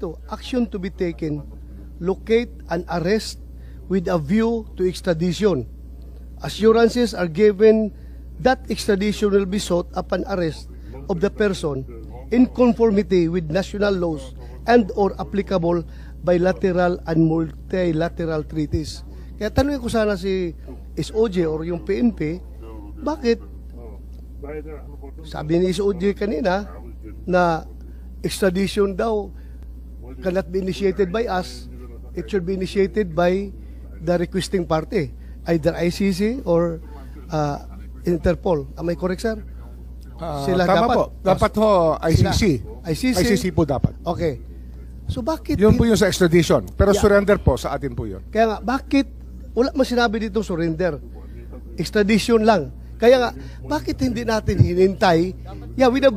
dito, action to be taken, locate and arrest with a view to extradition. Assurances are given that extradition will be sought upon arrest of the person in conformity with national laws and or applicable bilateral and multilateral treaties. Kaya tanongin ko sana si SOJ or yung PNP, bakit sabi ni SOJ kanina na extradition daw cannot be initiated by us, it should be initiated by the requesting party, either ICC or Interpol. Am I correct, sir? Sila tama dapat. po. Dapat ho ICC. ICC po dapat. Okay. So bakit Yun po yung sa extradition. Pero Yeah. surrender po sa atin po yun. Kaya nga, bakit wala man sinabi dito surrender? Extradition lang. Kaya nga, bakit hindi natin hinintay? Yeah, with a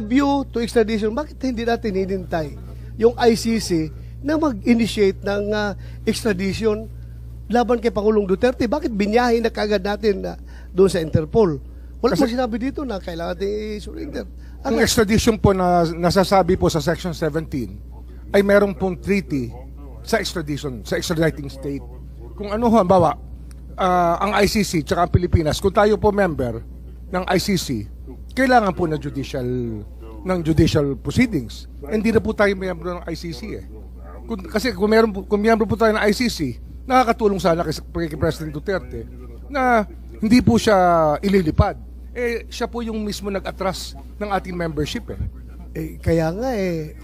view to extradition, bakit hindi natin hinintay yung ICC na mag-initiate ng extradition laban kay Pangulong Duterte? Bakit binyahin na kagad natin doon sa Interpol? Wala man sinabi dito na kailangan natin i-surrender. Ang extradition po na nasasabi po sa Section 17 ay meron pong treaty sa extradition, sa extraditing state. Kung ano ho, halimbawa, ang ICC tsaka ang Pilipinas, kung tayo po member ng ICC, kailangan po ng judicial proceedings. Hindi na po tayo member ng ICC eh. Kasi kung member po tayo ng ICC, nakakatulong sana kay President Duterte na hindi po siya ililipad. Siya po yung mismo nag-atras ng ating membership eh. Kaya nga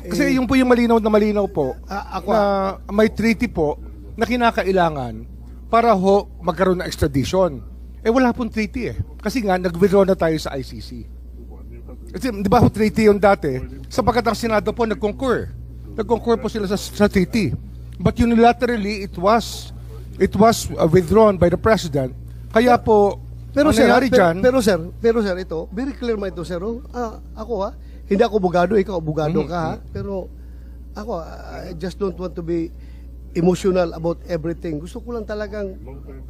Kasi yung po yung malinaw po na may treaty po na kinakailangan para ho magkaroon ng extradition. Wala pong treaty eh. Kasi nga nag-withdraw na tayo sa ICC. Kasi di ba ho treaty yung dati? Sapagkat ang Senado po nag-concur. Nag-concur po sila sa treaty. But unilaterally it was withdrawn by the President. Kaya po pero sir, dyan, pero sir, ito, very clear mo ito, sir. Ako hindi ako abogado, ikaw abogado ka ha. Pero ako, I just don't want to be emotional about everything. Gusto ko lang talagang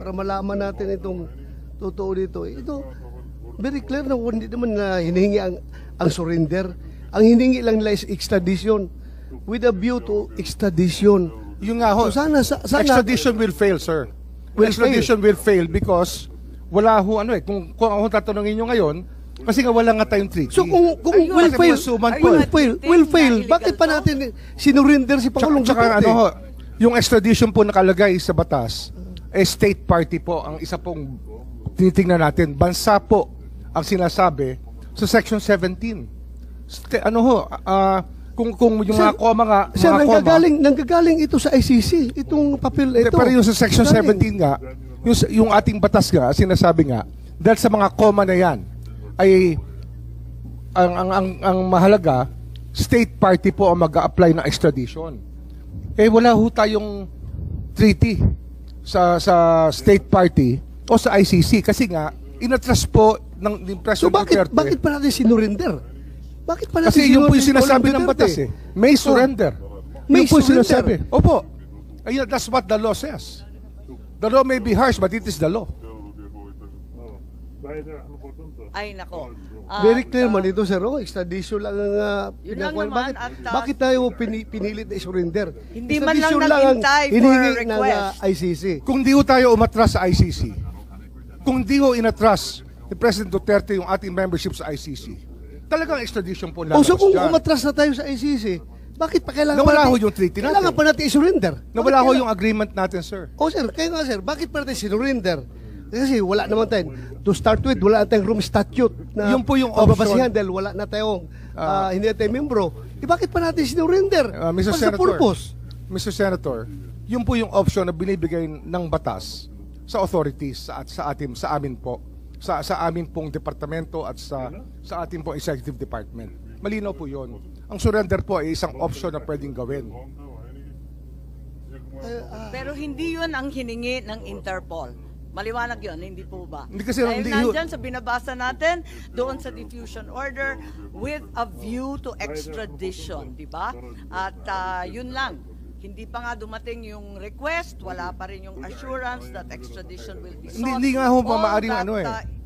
para malaman natin itong totoo dito. Ito, very clear na hindi naman na hinihingi ang surrender. Ang hinihingi lang nila is extradition with a view to extradition. Yung nga ho, so sana extradition will fail, sir. Extradition will fail because wala ho kung ako tatanungin nyo ngayon, kasi nga wala nga tayong treaty. So kung will fail, bakit pa natin sinurinder si Pangulong Duterte? Yung extradition po nakalagay sa batas, state party po ang isa pong tinitingnan natin. Bansa po ang sinasabi sa Section 17. Kung yung mga koma nga, sir, nanggagaling ito sa ICC, itong papel ito. Pero yung sa Section 17 nga, yung ating batas nga, sinasabi nga, dahil sa mga koma na yan, ay ang mahalaga, state party po ang mag-a-apply ng extradition. Wala ho tayong treaty sa state party o sa ICC kasi nga, inatras po ng President Duterte. Bakit pa natin sinurinder? Bakit pa natin kasi yung po yung sinasabi ng batas may surrender. May po sinasabi. Opo. That's what the law says. The law may be harsh, but it is the law. Ay, nako. Very clear man ito, sir. Extradition lang ang naman, bakit tayo pinilit na surrender? Hindi man lang naghintay for a request. Ng ICC. Kung di ho tayo umatras sa ICC, kung di ho inatras ni President Duterte yung ating membership sa ICC, talagang extradition po lalabas so kung dyan. umatras na tayo sa ICC, bakit pa kailangan nawala ho yung treaty natin? Kailangan pa natin i-surrender. Nawala ho yung agreement natin, sir. Sir, kaya nga sir, bakit pa natin sinurrender? Kasi wala naman tayo. To start with, wala tayong room statute na yung po yung option dahil wala na tayong hindi na tayo membro. Bakit pa natin sinurrender? Mr. Senator, purpose? Mr. Senator, yung po yung option na binibigay ng batas sa authorities sa amin po, sa amin pong departamento at sa ating pong executive department. Malinaw po yun. Ang surrender po ay isang option na pwedeng gawin. Pero hindi yun ang hiningi ng Interpol. Maliwanag yun, hindi po ba? Hindi kasi dahil nandyan sa binabasa natin, doon sa diffusion order with a view to extradition, di ba? At yun lang. Hindi pa nga dumating yung request, wala pa rin yung assurance that extradition will be sought. Hindi nga ho maaaring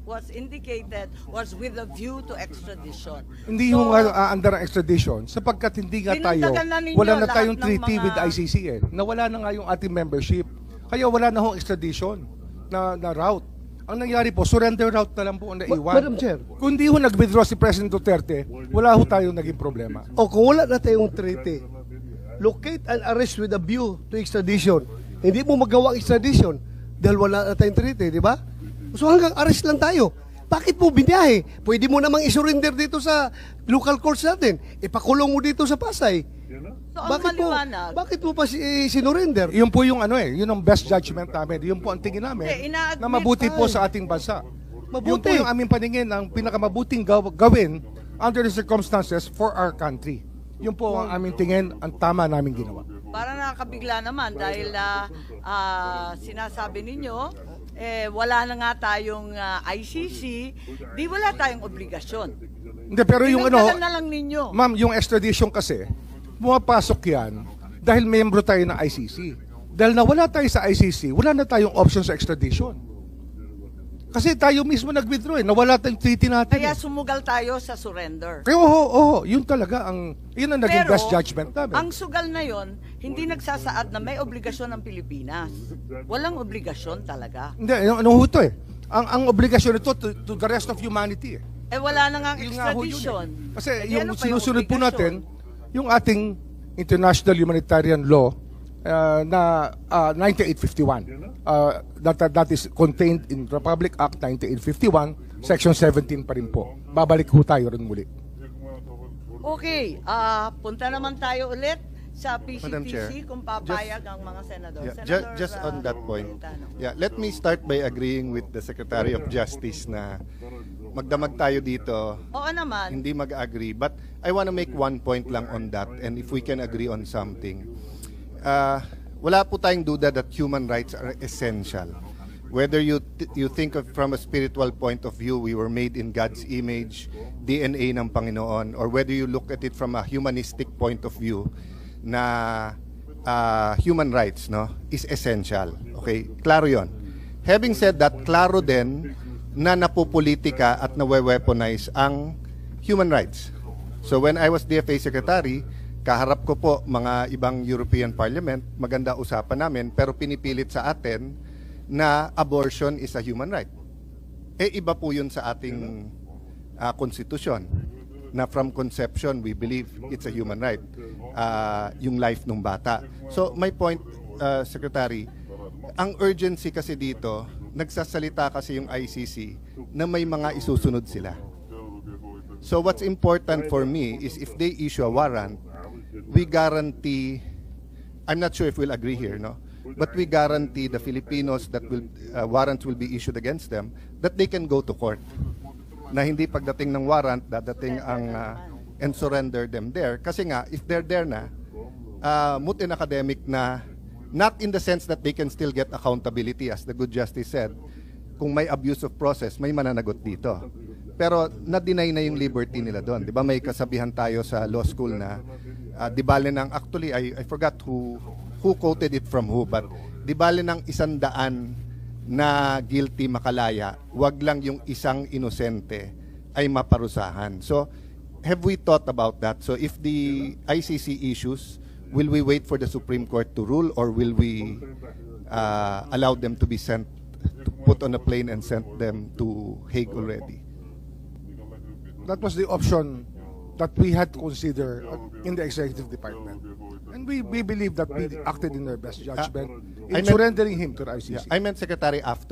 was indicated was with a view to extradition. Hindi So, yung under ang extradition sapagkat hindi nga tayo, Dinagdagan na ninyo wala na lahat tayong ng treaty mga- with ICC eh. Nawala na nga yung ating membership. Kaya wala na hong extradition na route. Ang nangyari po, surrender route na lang po ang naiwan. Madam Chair. Kung di ho nag-withdraw si President Duterte, wala ho tayong naging problema. O kung wala na tayong treaty, locate and arrest with a view to extradition. Hindi mo magawa ang extradition dahil wala na tayong treaty, di ba? So hanggang arrest lang tayo. Bakit mo biniyahe? Pwede mo namang isurrender dito sa local courts natin. Ipakulong mo dito sa Pasay. So, ang maliwanag, Bakit mo pa sinurrender? Yun po yung yun ang best judgment namin. Yun po ang tingin namin ina-admit na mabuti po ay. sa ating bansa. Mabuti. Yun po yung aming paningin ang pinakamabuting gawin under the circumstances for our country. Yun po ang aming tingin, ang tama naming ginawa. para nakakabigla naman dahil sinasabi ninyo, wala na nga tayong ICC, di wala tayong obligasyon. Hindi, pero yung Dinagdagan na lang ninyo. ma'am, yung extradition kasi, pumapasok yan dahil membro tayo ng ICC. Dahil nawala tayo sa ICC, wala na tayong option sa extradition. Kasi tayo mismo nag-withdraw nawala tayong treaty natin. Kaya sumugal tayo sa surrender. Kaya yun talaga yun ang naging best judgment namin. ang sugal na yon, hindi nagsasaad na may obligasyon ng Pilipinas. Walang obligasyon talaga. Hindi, ano ho ito eh. Ang obligasyon ito to the rest of humanity eh. Wala na nga ang Yun nga ho yun extradition. Kasi Di yung ano pa sinusunod po obligasyon? natin, yung ating international humanitarian law na 1951. That is contained in Republic Act 1951, Section 17 pa rin po. Babalik ho tayo rin muli. Okay, punta naman tayo ulit sa Madam Chair, PCTC kung papayag ang mga senador. Yeah, Senator, just on that point. Cayetano. Yeah, let me start by agreeing with the Secretary of Justice na magdamag tayo dito, Oo naman. hindi mag-agree. But I want to make one point lang on that, and if we can agree on something. Wala po tayong duda that human rights are essential. Whether you think of from a spiritual point of view, we were made in God's image, DNA ng Panginoon, or whether you look at it from a humanistic point of view, na human rights is essential. Okay? Klaro yon. Having said that, klaro din na napopolitika at nawe-weaponize ang human rights. So when I was DFA Secretary, kaharap ko po mga ibang European Parliament, maganda usapan namin, pero pinipilit sa atin na abortion is a human right. Iba po yun sa ating konstitusyon, na from conception, we believe it's a human right, yung life ng bata. So my point, Secretary, ang urgency kasi dito, nagsasalita kasi yung ICC na may mga isusunod sila. So what's important for me is if they issue a warrant, we guarantee, I'm not sure if we'll agree here, but we guarantee the Filipinos that warrants will be issued against them, that they can go to court. Na hindi pagdating ng warrant, dadating and surrender them there. Kasi nga, if they're there na, moot and academic na, not in the sense that they can still get accountability, as the good justice said, kung may abuse of process, may mananagot dito. Pero na-deny na yung liberty nila doon. Di ba may kasabihan tayo sa law school na, di bale ng, actually, I forgot who quoted it from who, but di bale ng 100 na guilty makalaya, wag lang yung isang inosente ay maparusahan. So, have we thought about that? So, if the ICC issues, will we wait for the Supreme Court to rule, or will we allow them to be sent, to put on a plane and sent them to Hague already? That was the option that we had to consider in the executive department. And we believe that we acted in our best judgment I in meant- surrendering him to the ICC. Yeah, I meant, Secretary, after